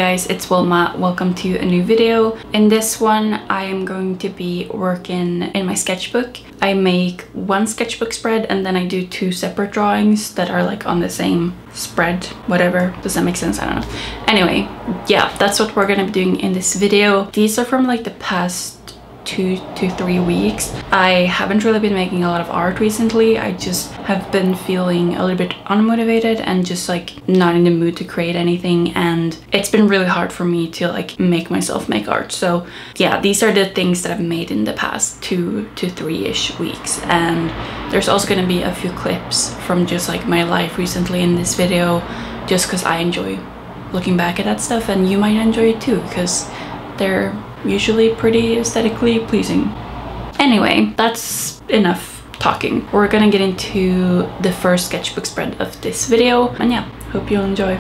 guys, it's Wilma. Welcome to a new video. In this one, I am going to be working in my sketchbook. I make one sketchbook spread and then I do two separate drawings that are like on the same spread. Whatever. Does that make sense? I don't know. Anyway, yeah, that's what we're gonna be doing in this video. These are from like the past 2 to 3 weeks. I haven't really been making a lot of art recently. I just have been feeling a little bit unmotivated and just like not in the mood to create anything, and it's been really hard for me to like make myself make art. So yeah, these are the things that I've made in the past 2 to 3-ish weeks, and there's also going to be a few clips from just like my life recently in this video, just because I enjoy looking back at that stuff, and you might enjoy it too because they're usually pretty aesthetically pleasing. Anyway, that's enough talking. We're gonna get into the first sketchbook spread of this video, and yeah, hope you'll enjoy.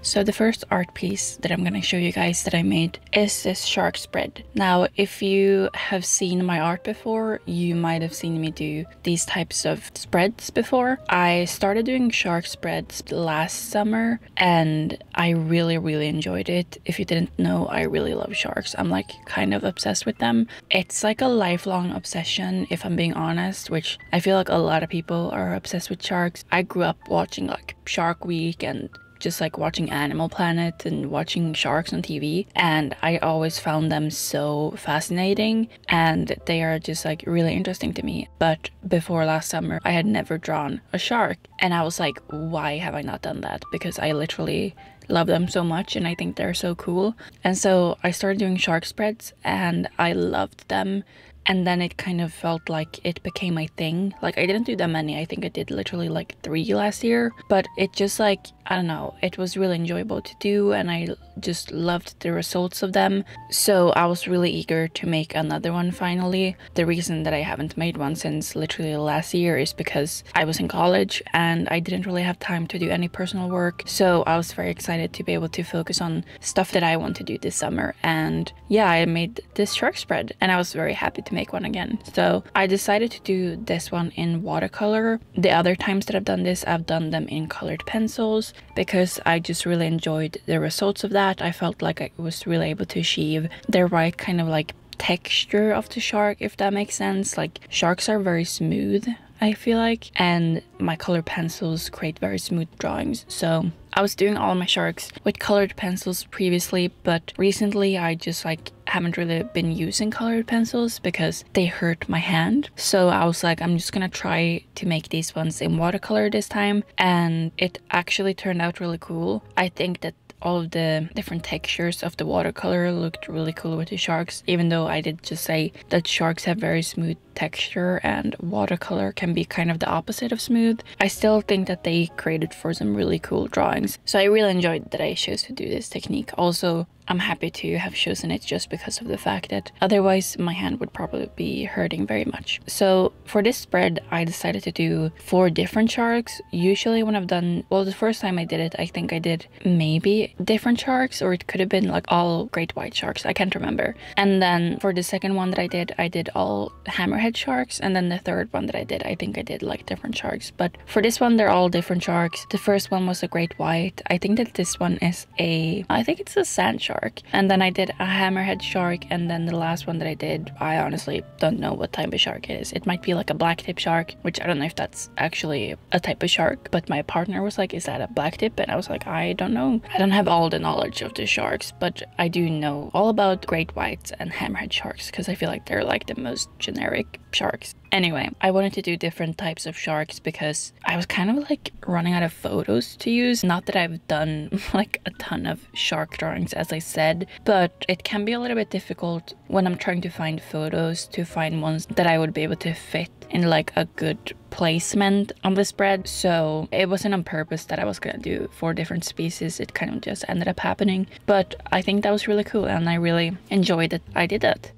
So the first art piece that I'm gonna show you guys that I made is this shark spread. Now, if you have seen my art before, you might have seen me do these types of spreads before. I started doing shark spreads last summer and I really enjoyed it. If you didn't know, I really love sharks. I'm like kind of obsessed with them. It's like a lifelong obsession, if I'm being honest, which I feel like a lot of people are obsessed with sharks. I grew up watching like Shark Week and just like watching Animal Planet and watching sharks on TV, and I always found them so fascinating and they are just like really interesting to me. But before last summer I had never drawn a shark and I was like, why have I not done that? Because I literally love them so much and I think they're so cool. And so I started doing shark spreads and I loved them. And then it kind of felt like it became my thing. Like, I didn't do that many. I think I did literally like 3 last year. But it just like, I don't know, it was really enjoyable to do and I just loved the results of them. So I was really eager to make another one finally. The reason that I haven't made one since literally last year is because I was in college and I didn't really have time to do any personal work. So I was very excited to be able to focus on stuff that I want to do this summer. And yeah, I made this shark spread and I was very happy to make one again. So I decided to do this one in watercolor. The other times that I've done this, I've done them in colored pencils because I just really enjoyed the results of that. I felt like I was really able to achieve the right kind of like texture of the shark, if that makes sense. Like, sharks are very smooth, I feel like, and my colored pencils create very smooth drawings. So I was doing all my sharks with colored pencils previously, but recently I just like haven't really been using colored pencils because they hurt my hand. So I was like, I'm just gonna try to make these ones in watercolor this time, and it actually turned out really cool. I think that all of the different textures of the watercolor looked really cool with the sharks, even though I did just say that sharks have very smooth texture and watercolor can be kind of the opposite of smooth. I still think that they created for some really cool drawings. So I really enjoyed that I chose to do this technique. Also, I'm happy to have chosen it just because of the fact that otherwise my hand would probably be hurting very much. So for this spread, I decided to do 4 different sharks. Usually when I've done, well, the first time I did it, I think I did maybe different sharks, or it could have been like all great white sharks. I can't remember. And then for the second one that I did all hammerhead sharks. And then the third one that I think I did like different sharks. But for this one, they're all different sharks. The first one was a great white. I think that this one is I think it's a sand shark. And then I did a hammerhead shark, and then the last one that I did, I honestly don't know what type of shark it is. It might be like a black tip shark, which I don't know if that's actually a type of shark, but my partner was like, is that a black tip? And I was like, I don't know. I don't have all the knowledge of the sharks, but I do know all about great whites and hammerhead sharks because I feel like they're like the most generic sharks. Anyway, I wanted to do different types of sharks because I was kind of like running out of photos to use. Not that I've done like a ton of shark drawings, as I said, but it can be a little bit difficult when I'm trying to find photos to find ones that I would be able to fit in like a good placement on the spread. So it wasn't on purpose that I was gonna do 4 different species. It kind of just ended up happening, but I think that was really cool and I really enjoyed that I did that.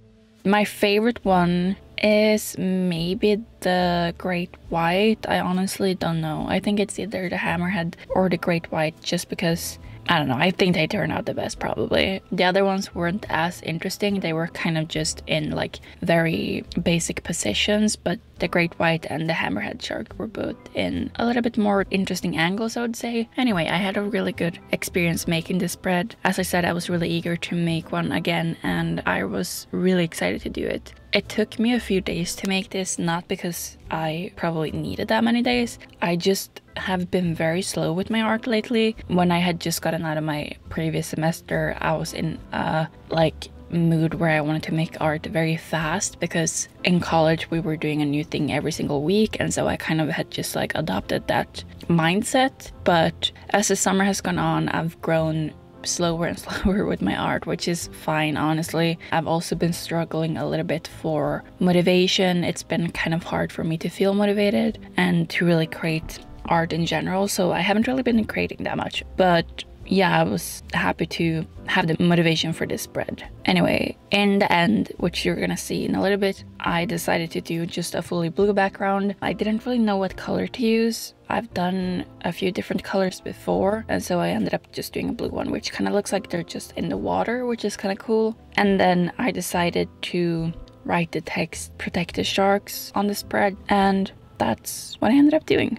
My favorite one is maybe the great white. I honestly don't know. I think it's either the hammerhead or the great white, just because I don't know, I think they turned out the best probably. The other ones weren't as interesting. They were kind of just in like very basic positions, but the great white and the hammerhead shark were both in a little bit more interesting angles, I would say. Anyway, I had a really good experience making this spread. As I said, I was really eager to make one again, and I was really excited to do it. It took me a few days to make this, not because I probably needed that many days. I just have been very slow with my art lately. When I had just gotten out of my previous semester, I was in a mood where I wanted to make art very fast, because in college we were doing a new thing every single week, and so I kind of had just like adopted that mindset. But as the summer has gone on, I've grown slower and slower with my art, which is fine, honestly. I've also been struggling a little bit for motivation. It's been kind of hard for me to feel motivated and to really create art in general, so I haven't really been creating that much. But yeah, I was happy to have the motivation for this spread. Anyway, in the end, which you're gonna see in a little bit, I decided to do just a fully blue background. I didn't really know what color to use. I've done a few different colors before, and so I ended up just doing a blue one, which kind of looks like they're just in the water, which is kind of cool. And then I decided to write the text "Protect the Sharks" on the spread, and that's what I ended up doing.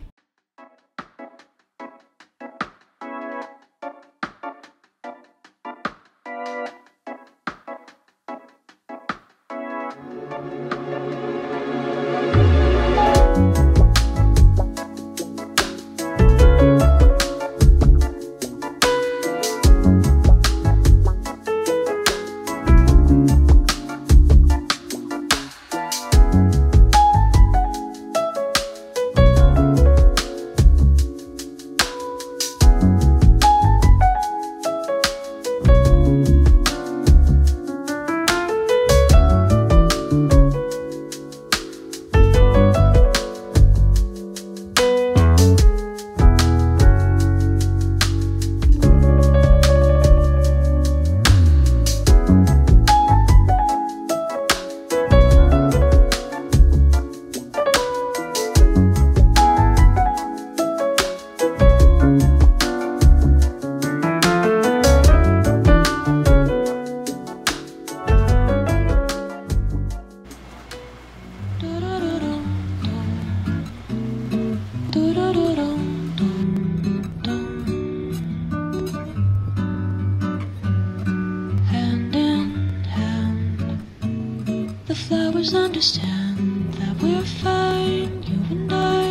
Understand that we're fine, you and I.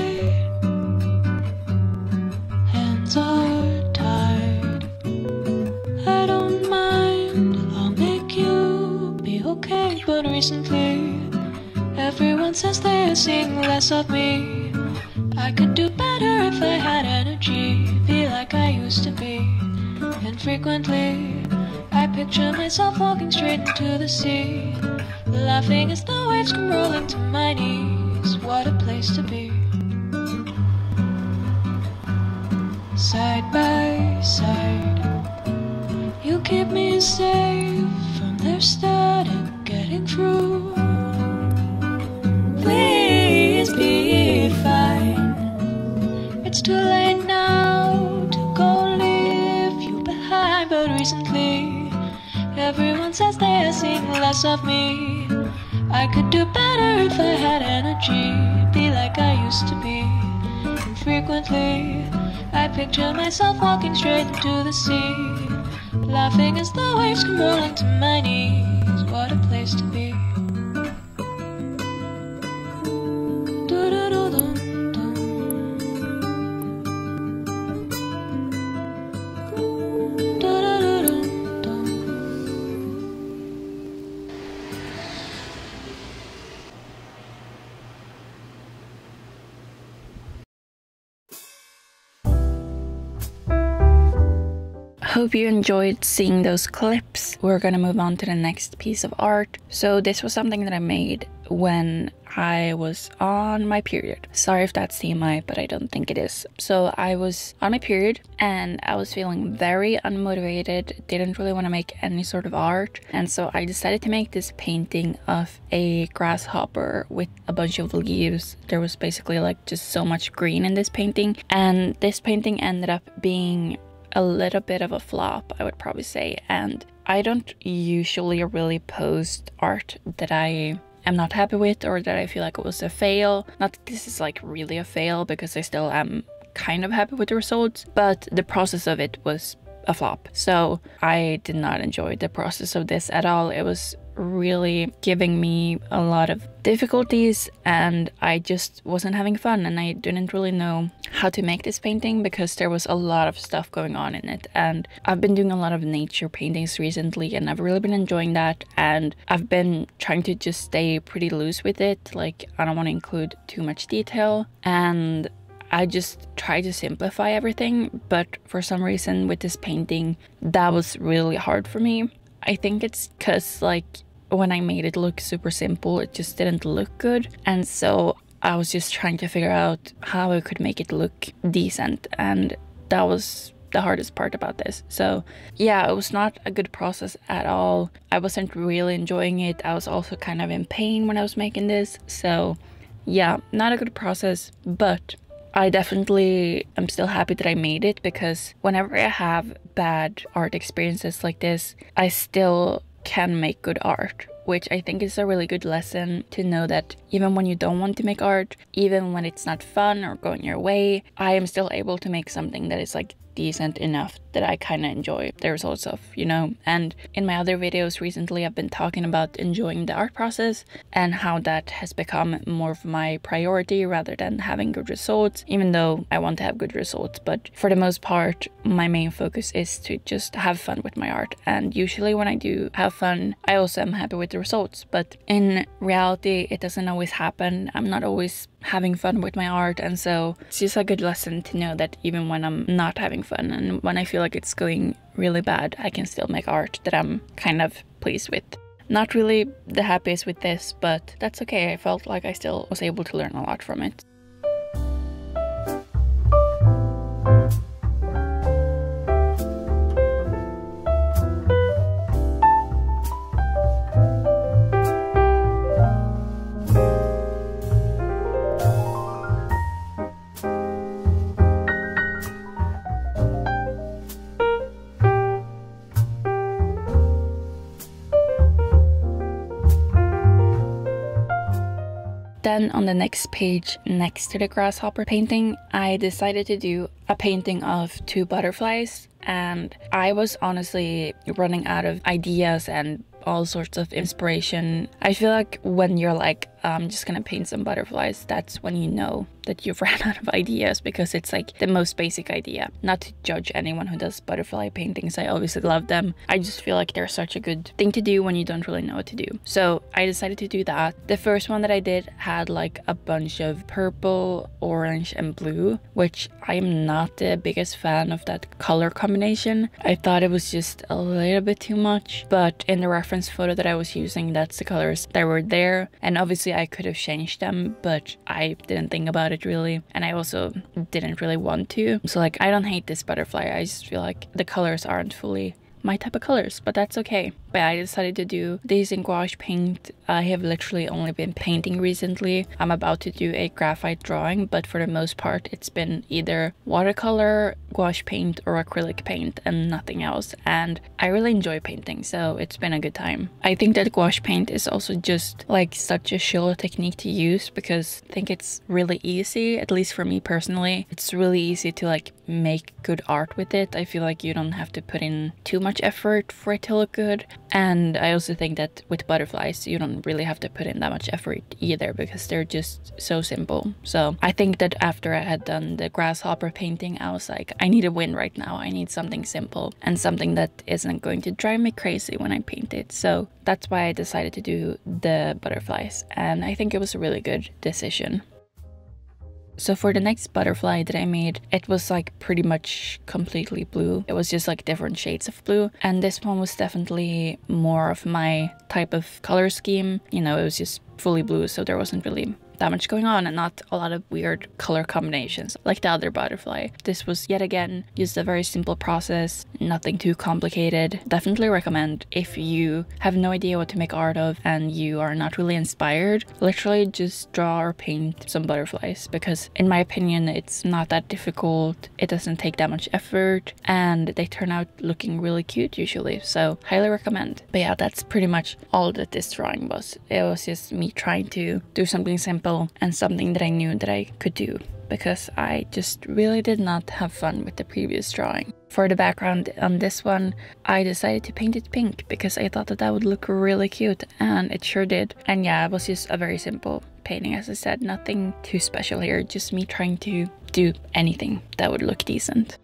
Hands are tied. I don't mind, I'll make you be okay. But recently, everyone says they're seeing less of me. I could do better if I had energy, be like I used to be. And frequently, I picture myself walking straight into the sea, laughing as the waves come rolling to my knees. What a place to be. Side by side, you keep me safe from their static getting through. Please be fine. It's too late now to go leave you behind. But recently, everyone says they are seeing less of me. I could do better if I had energy, be like I used to be. And frequently, I picture myself walking straight into the sea, laughing as the waves come rolling to my knees. What a place to be. Hope you enjoyed seeing those clips. We're gonna move on to the next piece of art. So this was something that I made when I was on my period. Sorry if that's TMI, but I don't think it is. So I was on my period and I was feeling very unmotivated, didn't really want to make any sort of art. And so I decided to make this painting of a grasshopper with a bunch of leaves. There was basically like just so much green in this painting. And this painting ended up being a little bit of a flop, I would probably say. And I don't usually really post art that I am not happy with or that I feel like it was a fail. Not that this is like really a fail, because I still am kind of happy with the results, but the process of it was a flop. So I did not enjoy the process of this at all. It was really giving me a lot of difficulties, and I just wasn't having fun, and I didn't really know how to make this painting because there was a lot of stuff going on in it. And I've been doing a lot of nature paintings recently, and I've really been enjoying that, and I've been trying to just stay pretty loose with it. Like, I don't want to include too much detail, and I just try to simplify everything, but for some reason with this painting, that was really hard for me. I think it's because, like, when I made it look super simple, it just didn't look good. And so I was just trying to figure out how I could make it look decent. And that was the hardest part about this. So yeah, it was not a good process at all. I wasn't really enjoying it. I was also kind of in pain when I was making this. So yeah, not a good process, but I definitely am still happy that I made it, because whenever I have bad art experiences like this, I still can make good art, which I think is a really good lesson to know that even when you don't want to make art, even when it's not fun or going your way, I am still able to make something that is like decent enough that I kind of enjoy the results of, you know. And in my other videos recently, I've been talking about enjoying the art process and how that has become more of my priority rather than having good results, even though I want to have good results. But for the most part, my main focus is to just have fun with my art. And usually when I do have fun, I also am happy with the results. But in reality, it doesn't always happen. I'm not always having fun with my art, and so it's just a good lesson to know that even when I'm not having fun and when I feel like it's going really bad, I can still make art that I'm kind of pleased with. Not really the happiest with this, but that's okay. I felt like I still was able to learn a lot from it. Then on the next page, next to the grasshopper painting, I decided to do a painting of 2 butterflies, and I was honestly running out of ideas and all sorts of inspiration. I feel like when you're like, I'm just gonna paint some butterflies, that's when you know that you've ran out of ideas, because it's like the most basic idea. Not to judge anyone who does butterfly paintings, I obviously love them. I just feel like they're such a good thing to do when you don't really know what to do. So I decided to do that. The first one that I did had like a bunch of purple, orange, and blue, which I am not the biggest fan of that color combination. I thought it was just a little bit too much, but in the reference photo that I was using, that's the colors that were there. And obviously I could have changed them, but I didn't think about it really, and I also didn't really want to. So like, I don't hate this butterfly, I just feel like the colors aren't fully my type of colors, but that's okay. But I decided to do these in gouache paint. I have literally only been painting recently. I'm about to do a graphite drawing, but for the most part it's been either watercolor, gouache paint, or acrylic paint and nothing else. And I really enjoy painting, so it's been a good time. I think that gouache paint is also just like such a chill technique to use, because I think it's really easy, at least for me personally. It's really easy to like make good art with it. I feel like you don't have to put in too much effort for it to look good. And I also think that with butterflies, you don't really have to put in that much effort either, because they're just so simple. So I think that after I had done the grasshopper painting, I was like, I need a win right now. I need something simple and something that isn't going to drive me crazy when I paint it. So that's why I decided to do the butterflies, and I think it was a really good decision. So for the next butterfly that I made, it was like pretty much completely blue. It was just like different shades of blue. And this one was definitely more of my type of color scheme. You know, it was just fully blue, so there wasn't really that much going on and not a lot of weird color combinations like the other butterfly. This was yet again just a very simple process, nothing too complicated. Definitely recommend if you have no idea what to make art of and you are not really inspired, literally just draw or paint some butterflies, because in my opinion it's not that difficult, it doesn't take that much effort, and they turn out looking really cute usually, so highly recommend. But yeah, that's pretty much all that this drawing was. It was just me trying to do something simple and something that I knew that I could do, because I just really did not have fun with the previous drawing. For the background on this one, I decided to paint it pink because I thought that that would look really cute, and it sure did. And yeah, it was just a very simple painting, as I said, nothing too special here, just me trying to do anything that would look decent.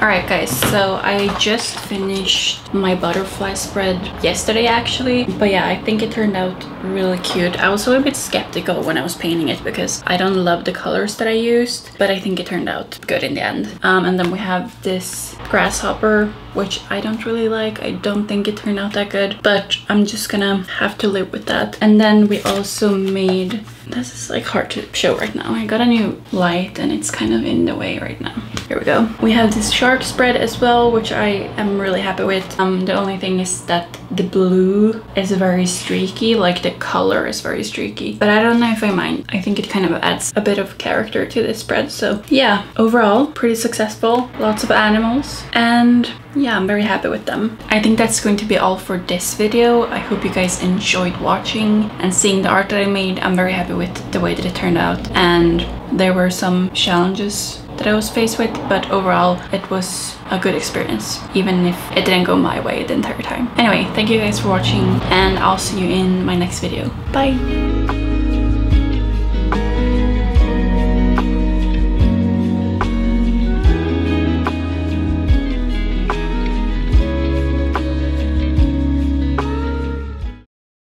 Alright guys, so I just finished my butterfly spread yesterday actually, but yeah, I think it turned out really cute. I was a little bit skeptical when I was painting it because I don't love the colors that I used, but I think it turned out good in the end. And then we have this grasshopper, which I don't really like. I don't think it turned out that good, but I'm just gonna have to live with that. And then we also made, this is like hard to show right now. I got a new light and it's kind of in the way right now. Here we go. We have this shark spread as well, which I am really happy with. The only thing is that the blue is very streaky, like the color is very streaky, but I don't know if I mind. I think it kind of adds a bit of character to this spread. So yeah, overall pretty successful, lots of animals, and yeah, I'm very happy with them. I think that's going to be all for this video. I hope you guys enjoyed watching and seeing the art that I made. I'm very happy with the way that it turned out, and there were some challenges that I was faced with, but overall it was a good experience, even if it didn't go my way the entire time. Anyway, thank you guys for watching, and I'll see you in my next video. Bye!